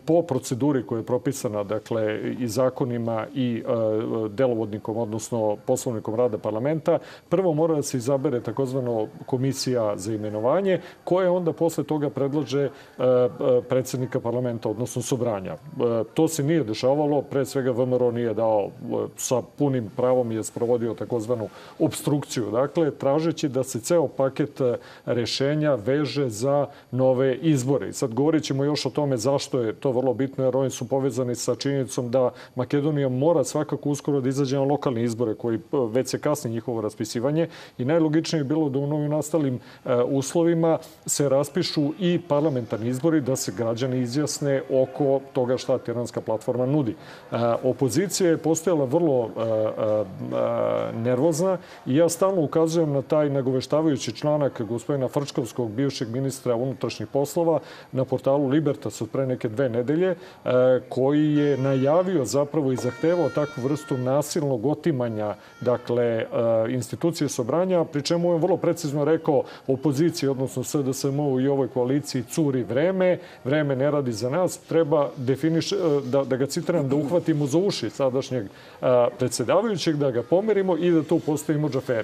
po proceduri koja je propisana, dakle, i zakonima i delovodnikom, odnosno poslovnikom rada parlamenta, prvo mora da se izabere takozvano komisija za imenovanje, koja onda posle toga predlaže predsednika parlamenta, odnosno sobranja. To se nije dešavalo, pre svega VMRO nije dao sa punim pravom, je sprovodio takozvanu obstrukciju. Dakle, tražeći da se ceo paket rešenja veže za nove izbore. I sad govorit ćemo još o tome zašto je to vrlo bitno, jer oni su povezani sa činjenicom da Makedonija mora svakako uskoro da izađe na lokalne izbore, koji već se kasni njihovo raspisivanje, i najlogičnije je bilo da u novim nastalim uslovima se raspišu i parlamentarni izbori, da se građani izjasne oko toga šta Tiranska platforma nudi. Opozicija je postojala vrlo nervozna i ja stalno ukazujem na taj nagoveštavajući članak gospodina Frčkovskog, bivšeg ministra unutrašnjih poslova, na portalu Libertas od pre neke 2 nedelje, koji je najavio zapravo i zahtevao takvu vrstu nasilnog otimanja, dakle, institucije sobranja, pri čemu je vrlo precizno rekao opoziciji, odnosno SDSM-u i ovoj koaliciji, curi vreme, vreme ne radi za nas, treba da ga citiram, da uhvatimo za uši sadašnjeg predsjedavajućeg, da ga pomerimo i da tu postavimo džaferi.